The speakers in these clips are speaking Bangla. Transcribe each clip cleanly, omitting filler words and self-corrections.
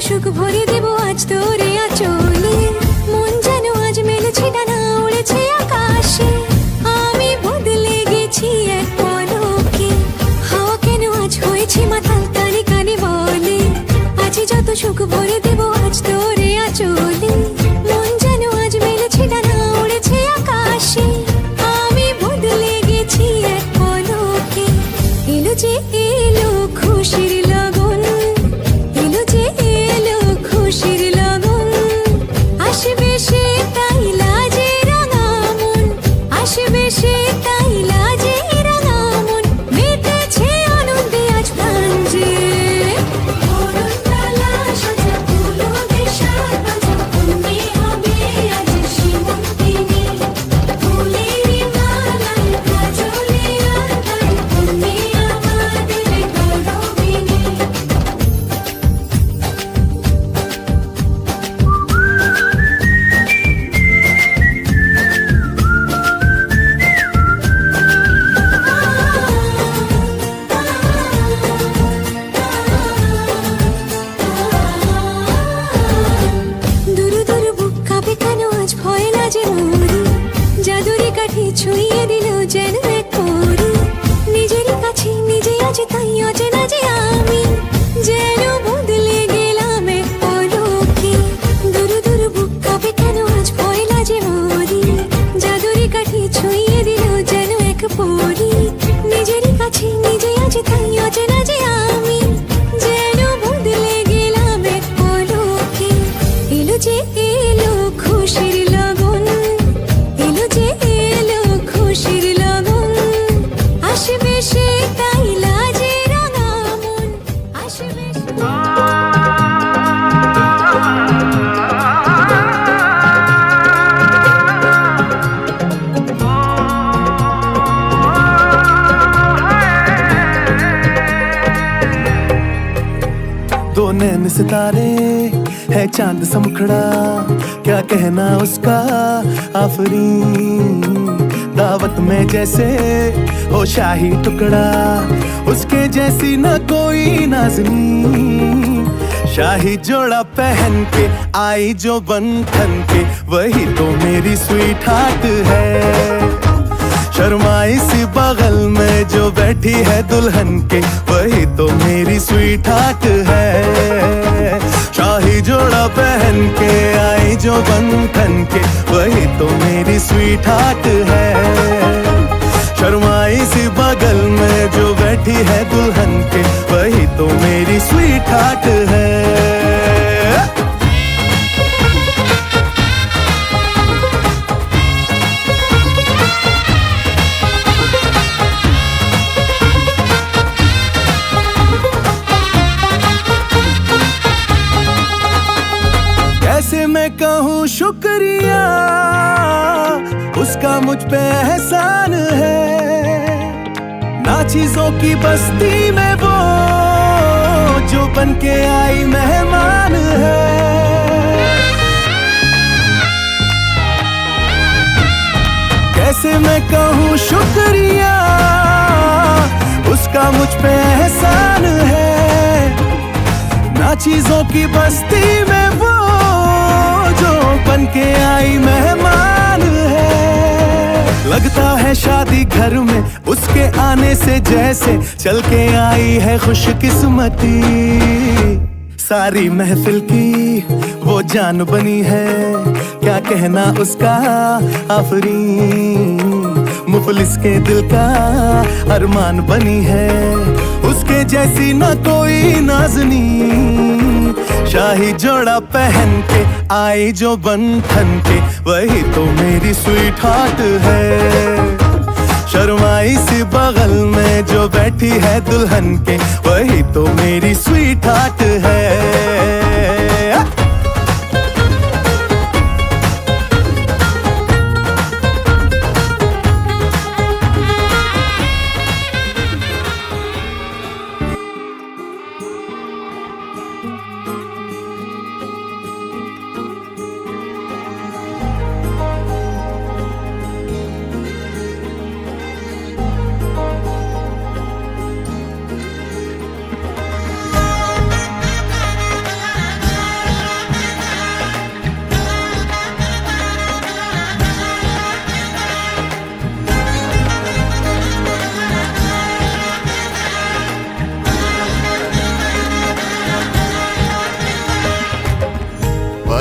সুখ ভরে দেব আজ তোরে আঁচলে, মন যেন আজ মেলেছে ডানা উড়েছে আকাশে। আমি বদলে গেছি এক পলকে, হাওয়া কেন আজ হয়েছে মাতাল কানে কানে বলে, আজ যত সুখ ভরে দেব আজ তোরে আঁচলে, মন যেন আজ মেলেছে ডানা উড়েছে আকাশে। আমি বদলে গেছি এক পলকে, এলো যে এলো খুশির লগন, এলো যে এলো খুশির লগন, আসবে সে তাই লাজে রাঙা মন, আসবে সে তাই লাজে রাঙা মন, মেতেছে আনন্দে আজ প্রাণ যে। বরণডালা সাজা ফুলো দেশার বাজা, তুমি হবে আজ সীমন্তিনী, ফুলেরই মালায় কাজলে আর গায়ে, তুমি আমাদের গৌরবিনী। দুরু দুরু বুক কাঁপে কেন আজ ভয় লাজে মরি, জাদুরি কাঠি ছুঁয়ে দিল যেন এক পরি, নিজেরই কাছে নিজে আজ তাই অচেনা যে আমি, যেন বদলে গেলাম এক পলকে। দুরু দুরু বুক কাঁপে কেন আজ ভয় লাজে মরি, জাদুরি কাঠি ছুঁয়ে দিল যেন এক পরি, নিজেরই কাছে নিজে আজ তাই অচেনা যে আমি, যেন বদলে গেলাম এক পলকে। এলো যে এলো খুশির লগন, এলো যে এলো খুশির লগন, আসবে সে তাই লাজে রাঙা মন, আসবে সে। दो नैन सितारे है चांद सा मुखड़ा, क्या कहना उसका आफरीन, दावत में जैसे हो शाही टुकड़ा, उसके जैसी न कोई नाज़नीन, शाही जोड़ा पहन के आई जो बन ठन के, वही तो मेरी स्वीट हार्ट है। शर्माई सी बगल में जो बैठी है दुल्हन के, वही तो मेरी स्वीट हार्ट है। शाही जोड़ा पहन के आई जो बन ठन के, वही तो मेरी स्वीट हार्ट है। शर्माई सी बगल में जो बैठी है दुल्हन के, वही तो मेरी स्वीट हार्ट है। कैसे मैं कहूँ शुक्रिया, उसका मुझ पे एहसान है, ना चीजों की बस्ती में वो जो बन के आई मेहमान है। कैसे मैं कहूँ शुक्रिया, उसका मुझ पे एहसान है, ना चीजों की बस्ती में वो जो बन के आई मेहमान है। लगता है शादी घर में उसके आने से जैसे चल के आई है खुशकिस्मती, सारी महफिल की वो जान बनी है, क्या कहना उसका आफरीन, मुफलिस के दिल का अरमान बनी है, उसके जैसी न कोई नाज़नीन, शाही जोड़ा पहन के आई जो बन ठन के, वही तो मेरी स्वीट हार्ट है। शर्माई सी बगल में जो बैठी है दुल्हन के, वही तो मेरी स्वीट हार्ट है।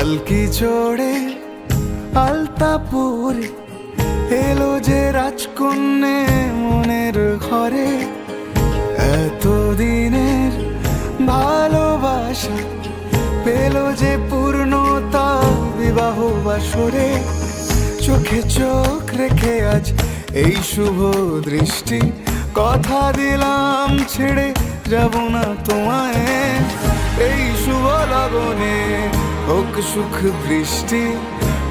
পালকি চড়ে আলতা পরে এলো যে রাজকন্যে মনের ঘরে। এতদিনের ভালোবাসা পেল যে পূর্ণতা বিবাহ বাসরে। চোখে চোখ রেখে আজ এই শুভ দৃষ্টি, কথা দিলাম ছেড়ে যাব না তোমায়। এই শুভ লগনে হোক সুখ বৃষ্টি,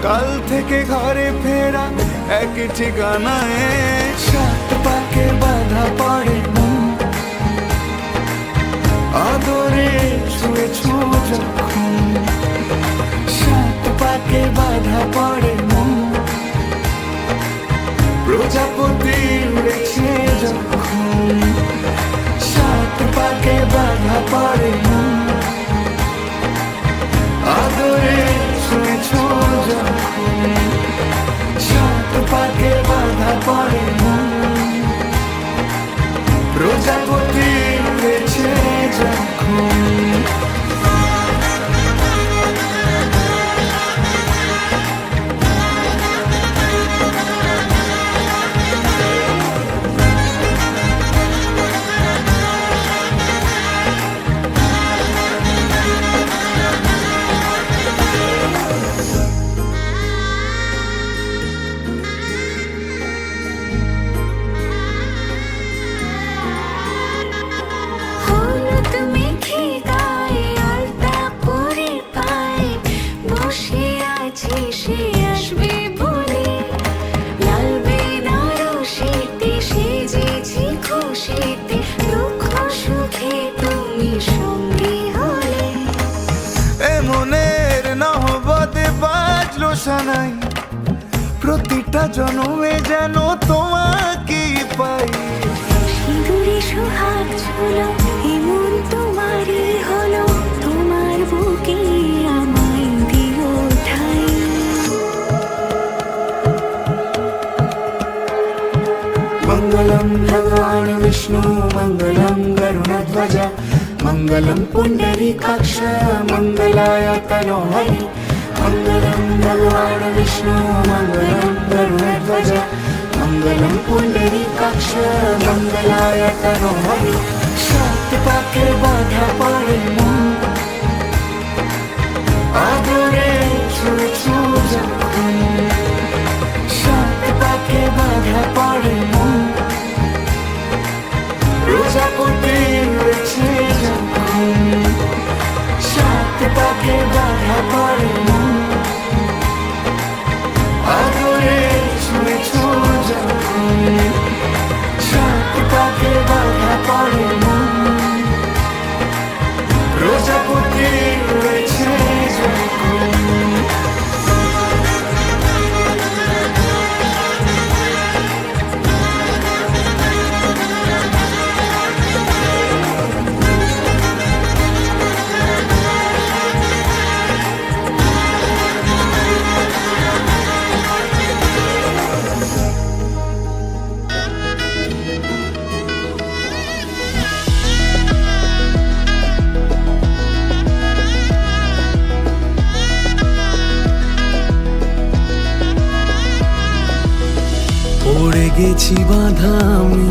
কাল থেকে ঘরে ফেরা এক ঠিকানায়। সাত পাকে বাধা পড়ে মন, আদরে ছুঁয়েছ যখন। সাত পাকে বাধা পড়ে মন, প্রজাপতি উড়েছে যখন। সাত পাকে বাধা পড়ে মন, আদরে ছুঁয়েছ যখন। সাত পাকে বাধা পড়ে মন, প্রজাপতি উড়েছে যখন। হলুদ মেখে গায়ে আলতা পরে পায়ে বসে আছি সে আসবে বলে। লাল বেনারসিতে সেজেছি খুশিতে, দুঃখ সুখে তুমি সঙ্গী হলে। এ মনের নহবতে বাজলো সানাই, প্রতিটা জন্মে যেন তোমাকেই পাই। সিঁদুরে সোহাগ ঝুলো এমন তোমারই হলো, তোমার বুকে আমায় দিও ঠাই। মঙ্গলম ভগবান বিষ্ণু মঙ্গলম গরুড়ধ্বজ, মঙ্গলম পুণ্ডরীকাক্ষ মঙ্গলায় তনোহরি। মঙ্গলম ভগবান বিষ্ণু মঙ্গলম গরুড়ধ্বজ, মঙ্গলম পুণ্ডরীকাক্ষ মঙ্গলায় তনোহরি। সাত পাকে বাধা পড়ে মন, আদরে ছুঁয়েছ যখন। সাত পাকে বাধা পড়ে মন, প্রজাপতি উড়েছে যখন। সাত পাকে বাধা পড়ে মন, আদরে ছুঁয়েছ যখন। সাত পাকে বাধা পড়ে মন, প্রজাপতি উড়েছে যখন। পড়ে গেছি বাঁধা আমি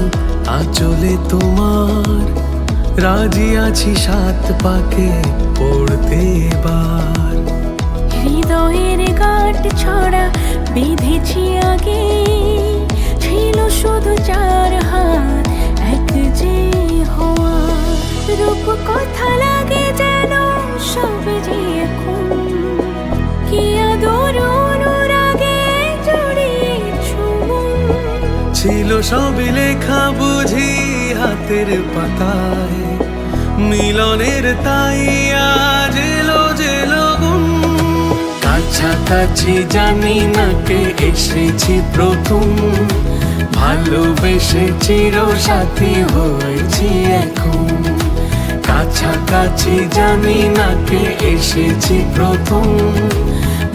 আঁচলে তোমার, রাজি আছি সাত পাকে পড়তে এবার। হৃদয়ের গাঁট ছড়া বেঁধেছি আগে, ছিল শুধু চার হাত এক যে হওয়া। রূপ কথা লাগে যেন সব যে এখন, কি আদর অনুরাগে জড়িয়েছ মন। ছিল সবই লেখা বুঝি হাতের পাতায়, মিলনের তাই আজ এলো যে লগন। কাছাকাছি জানি না কে এসেছি প্রথম, ভালোবেসে চির সাথী হয়েছি এখন। কাছাকাছি জানি না কে এসেছি প্রথম,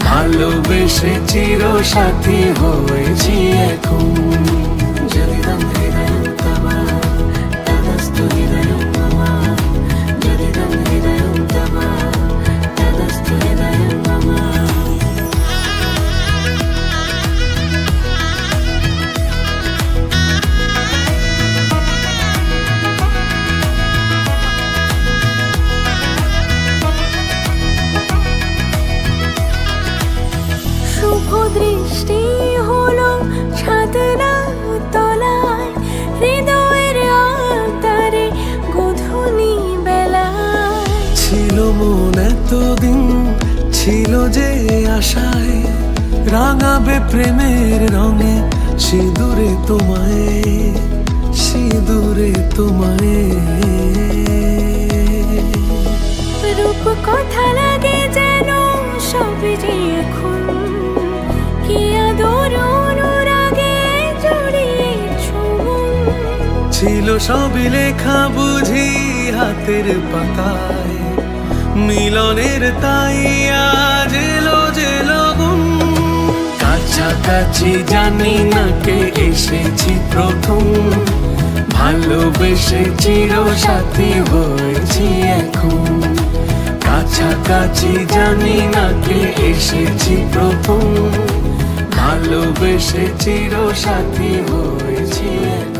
ভালোবেসে চির সাথী হয়েছি এখন। জরিদম হৃদয়ম তব তদস্তু হৃদয়ম মম, জরিদম হৃদয়ম তব তদস্তু হৃদয়ম মম। যে আশায় রাঙাবে প্রেমের রঙে সিঁদুরে তোমায়, সিঁদুরে তোমায়। রূপ কথা লাগে যেন সবে যে এখন কি আদর অনুরাগে জড়িয়েছ মন। ছিল সবই লেখা বুঝি হাতের পাতায়, মিলনের তাই আজ এলো যে লগন। কাছাকাছি জানি না কে এসেছি প্রথম, ভালোবেসে চির সাথী হয়েছি এখন। কাছাকাছি জানি না কে এসেছি প্রথম, ভালোবেসে চির সাথী হয়েছি এখন।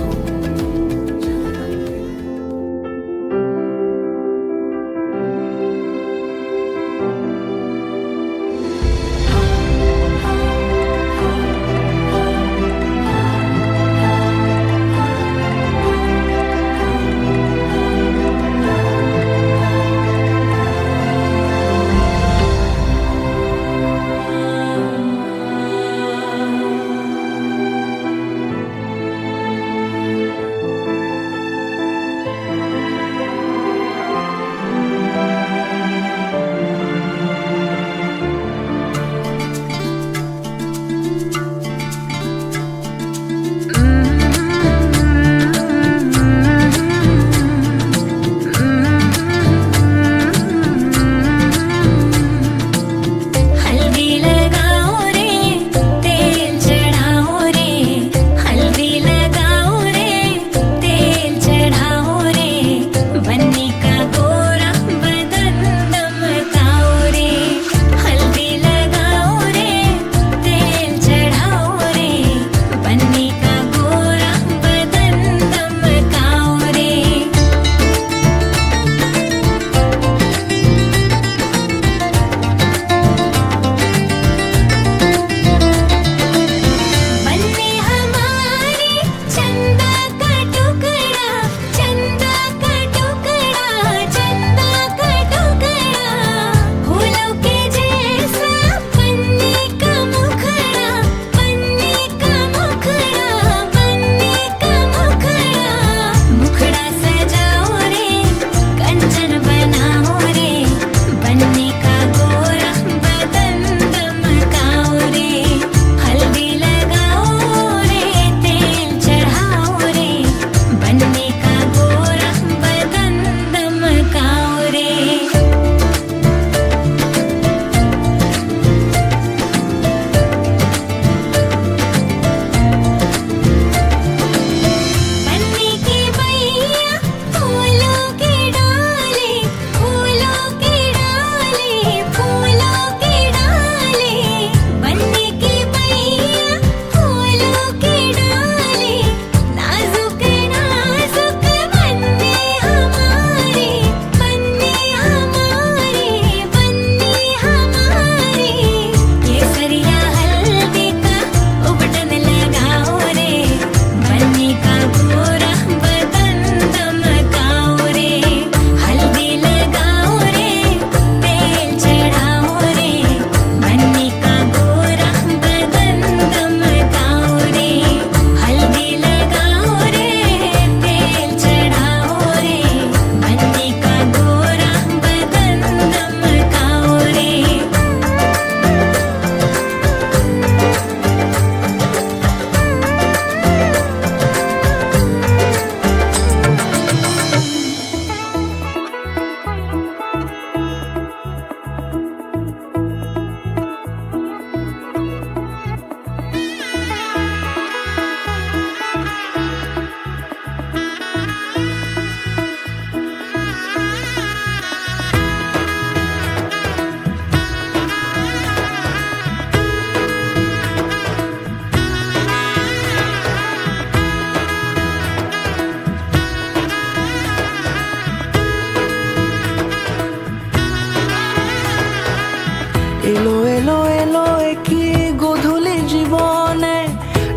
এলো এলো এলো কি গোধূলি জীবনে,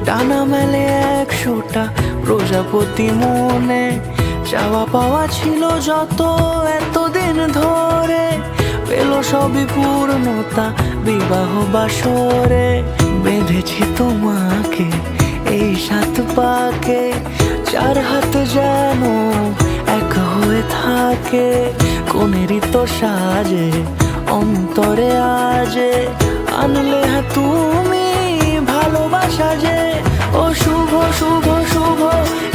ডানা মেলে 100টা প্রজাপতি মনে। চাওয়া পাওয়া ছিল যত এতদিন ধরে, পেল সবই পূর্ণতা বিবাহ বাসরে। বেঁধেছি তোমাকে এই সাত পাকে, চার হাত যেন এক হয়ে থাকে। কোনেরই তো সাজে অন্তরে আজে, আনলে হ্যাঁ তুমি ভালোবাসা যে। ও শুভ শুভ শুভ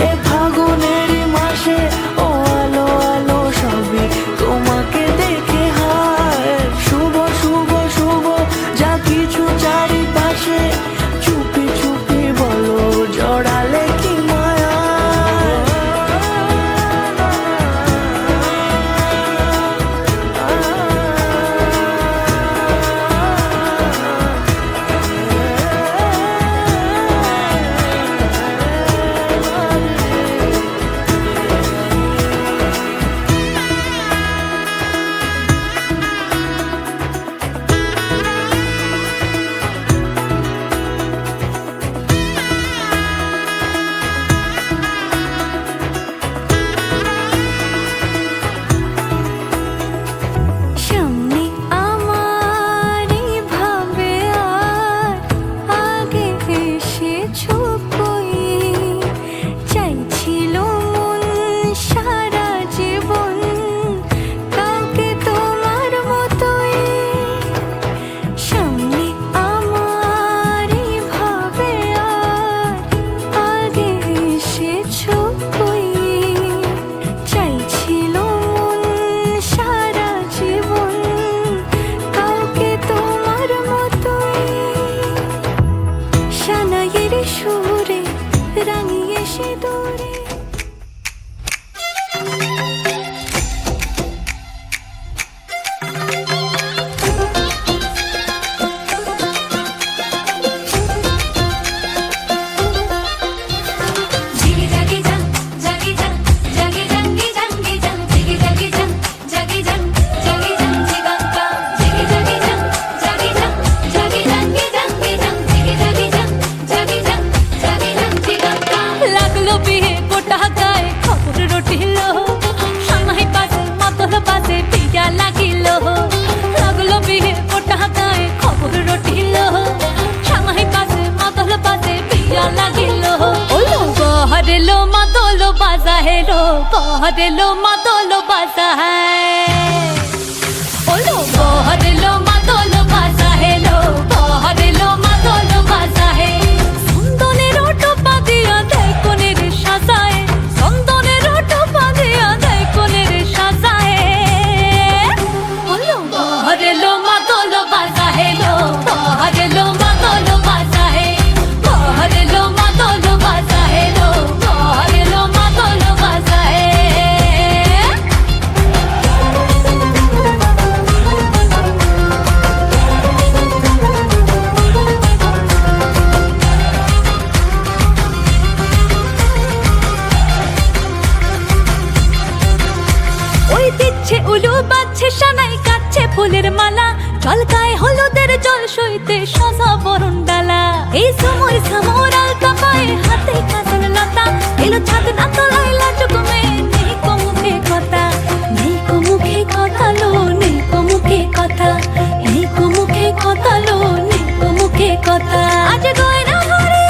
এ ফাগুনেরই মাসে, ও আলো আলো সবই তোমাকে দেখে হায়। শুভ শুভ শুভ যা কিছু চারিপাশে, চুপি চুপি বলো জড়ালে কি মায়া। সামনে আমার ভাবে আর আগে এসেছো কই, চাইছিল মন সারা জীবন কাউকে তোমার মতোই। সামনে আমার ভাবে আর আগে এসেছো কই, চাইছিল মন সারা জীবন কাউকে তোমার মতোই। সানাইয়ের সুরে রাঙিয়ে সে দূরে। Jiggy jaggy jang, jaggy jang, jaggy jangy jangy jang, jiggy jaggy jang, jaggy jang, jaggy jang jiganga. Jiggy jaggy jang, jaggy jang, jaggy jangy jangy jang, jiggy jaggy jang, jaggy jang, jaggy jang jiganga. লাগলো বিয়ে গোটা গায়ে খবর রটিল, সামাই পাশে মাতল পাশে পিয়া লাগিল। লাগলো বিয়ে গোটা গায়ে খবর রটিল, সামাই পাশে মাতল পাশে পিয়া লাগিল। ওলো বহরেলো মাতল বাজা হেলো, বহরেলো মাতল বাজা হ্যায়। ওলো বহরেলো মাতল বাজা হেলো, বহরেলো মাতল বাজা হে। চন্দনের ওটো পাতিয়া দেয় কোনের সাজায়, চন্দনের ওটো পাতিয়া দেয় কোনের সাজায়। ওলো বহরেলো মাতল বাজা হেলো, বহরেলো মাতল বাজা হে। বহরেলো মাতল বাজা হেলো, বহরেলো মাতল বাজা হে। ওই দিচ্ছে উলু বাজছে সানাই কাচ্ছে ফুলের মালা, জলকায় হলুদের জল সইতে সাজা বরণ ডালা। এই সময় সামর আলতা পায়ে হাতে কাজল লতা, এলো ছাদ না তলায় লাজুক মেয়ে, নেই কো মুখে কথা, নেই কো মুখে কথা লো, নেই কো মুখে কথা, নেই কো মুখে কথা লো, নেই কো মুখে কথা। আজ গয়না ভরে,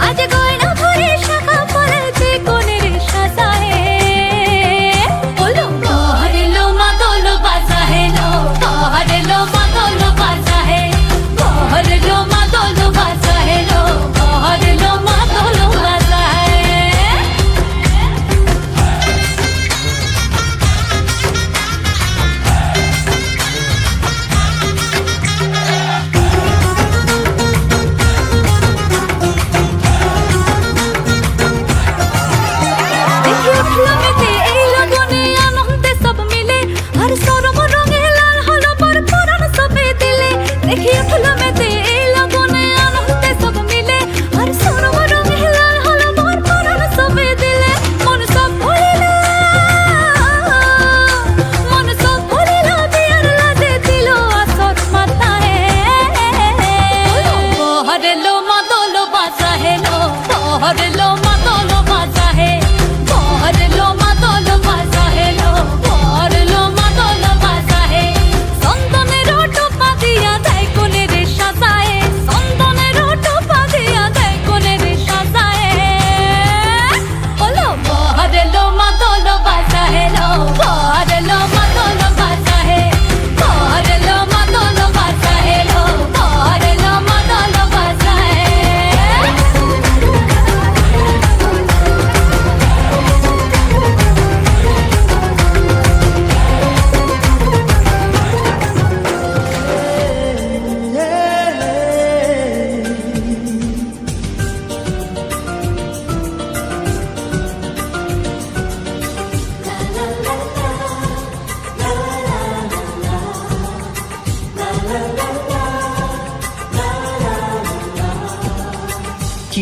আজ গয়না ভরে শাখা ফলের যে কোনের সাজায়। ওলো বহরেলো মাতল বাজা হেলো, বহরেলো মাতল বাজা হে। বহরেলো মাতল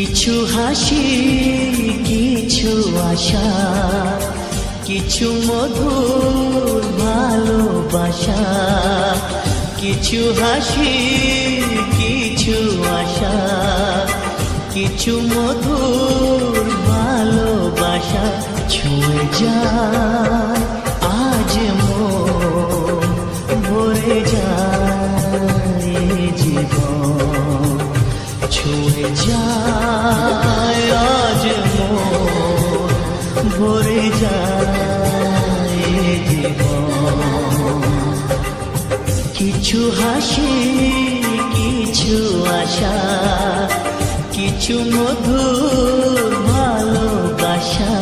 কিছু হাসি কিছু আশা কিছু মধুর ভালোবাসা কিছু হাসি কিছু আশা কিছু মধুর ভালোবাসা ছুঁয়ে যায় আজ মন ভরে যায় জীবন ছুঁয়ে যায় আজ মন ভরে যায় জীবন কিছু হাসি কিছু আশা কিছু মধুর ভালোবাসা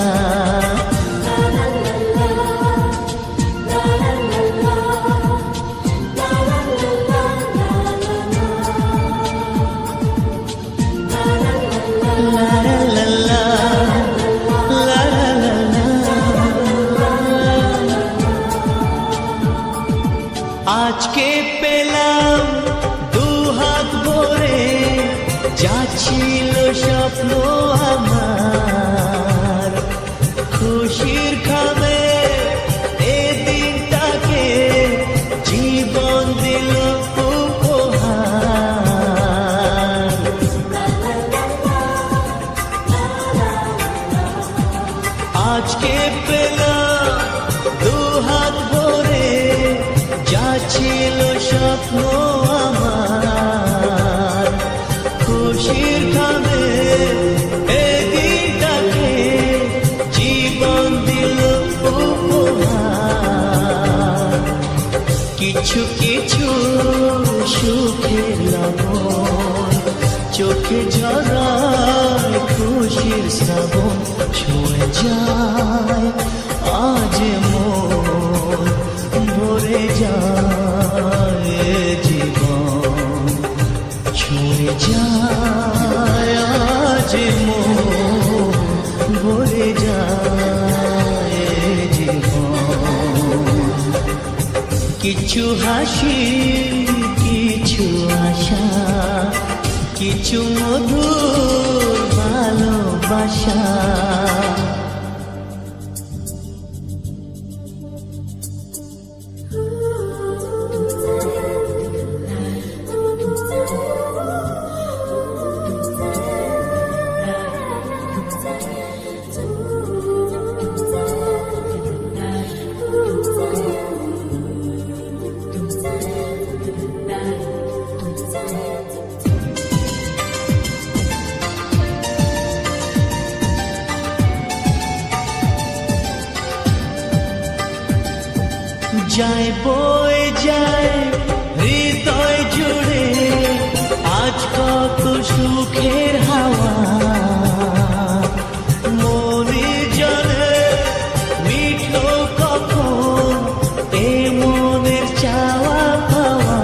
আজকে পেলাম দুহাত ভরে যাচ্ছিল স্বপ্ন আমার খুশির খাবে এ দিনটাকে জীবন দিল উপহার আজকে পেলাম দুহাত ভরে ছিল স্বপ্ন আমার খুশির খাবে এদিনটাকে জীবন দিল উপহার কিছু কিছু সুখের লবণ চোখে ঝরায় খুশির শ্রাবণ ছুঁয়ে যায় আজ মন ভরে যায় জীবন ছুঁয়ে যায় আজ মন ভরে যায় জীবন কিছু হাসি কিছু আশা কিছু মধুর ভালোবাসা যায় বয়ে যায় হৃদয় জুড়ে আজ কত সুখের হাওয়া মনে জানে মিঠো কখন এ মনের চাওয়া পাওয়া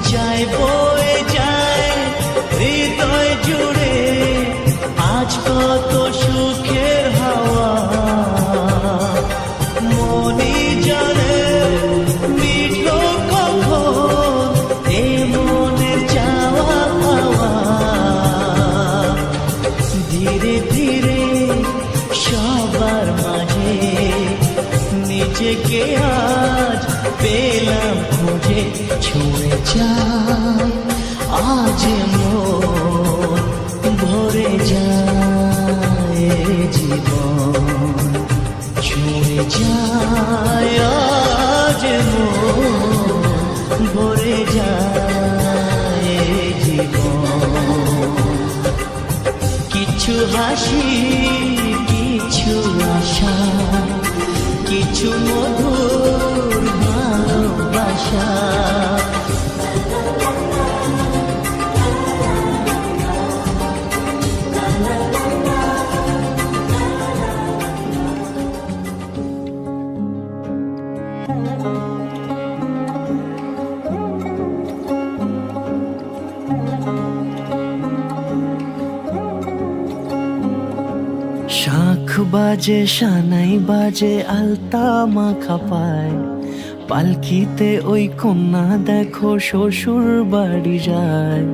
যায় বয়ে যায় হৃদয় জুড়ে আজ কত সুখের হাওয়া মনে জানে মিঠো কখন এ মনের চাওয়া পাওয়া ধীরে ধীরে সবার মাঝে নিজেকে আজ পেলাম খুঁজে ছুঁয়ে যায় আজ মন ভরে যায় জীবন ছুঁয়ে যায় আজ মন ভরে যায় জীবন কিছু হাসি কিছু আশা কিছু মধুর ভালোবাসা শাঁখ বাজে সানাই বাজে আলতা মাখা পায় পালকিতে ওই কন্যা দেখো শ্বশুর বাড়ি যায়।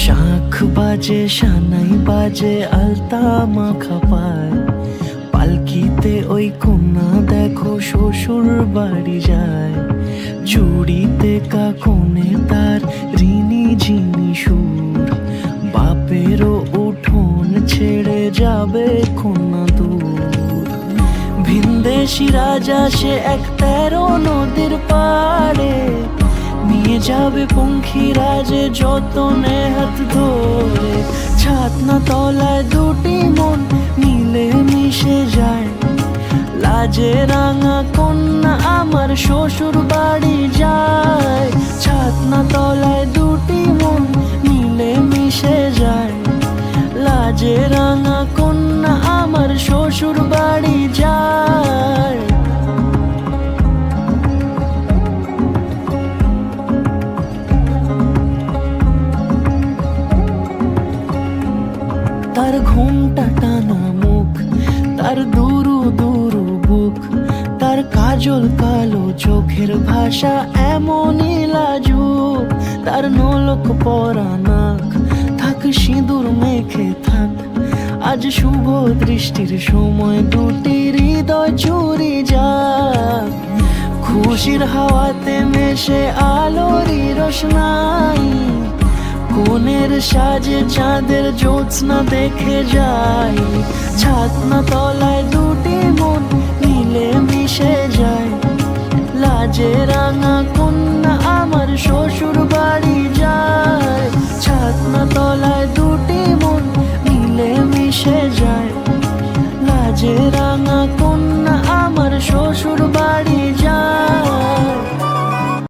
শাঁখ বাজে সানাই বাজে আলতা মাখা পায়, পালকিতে ওই কন্যা দেখো শ্বশুর বাড়ি যায়। জুড়িতে কাকনে তার ঋণী ঝিনি সুর, বাপেরও উঠোন ছেড়ে যাবে কন্যা দূর। ভিনদেশি রাজা সে এক 13 নদীর পাড়ে, নিয়ে যাবে পঙ্খী রাজে যতনে হাত ধরে। ছাতনা তলায় দুটি মন মিলে মিশে যায়, লাজে রাঙা কন্যা আমার শ্বশুর বাড়ি যায়। ছাতনা তলায় দুটি মন মিলে মিশে যায়, লাজে রাঙা কন্যা আমার শ্বশুর বাড়ি যায়। তার ঘুমটা টানা মুখ, তার দুরু দুরু বুক, তার কাজল কালো চোখের ভাষা এমনই লাজুক। তার নলক পরা নাক, থাক সিঁদুর মেখে থাক, আজ শুভ দৃষ্টির সময় দুটি হৃদয় চুরি যাক। খুশির হাওয়াতে মেশে আলোরই রোশনাই, কোণের সাজে চাঁদের জ্যোৎস্না দেখে যাই। ছাতনা তলায় দুটি মন মিলে মিশে যায়, লাজে রাঙা কন্যা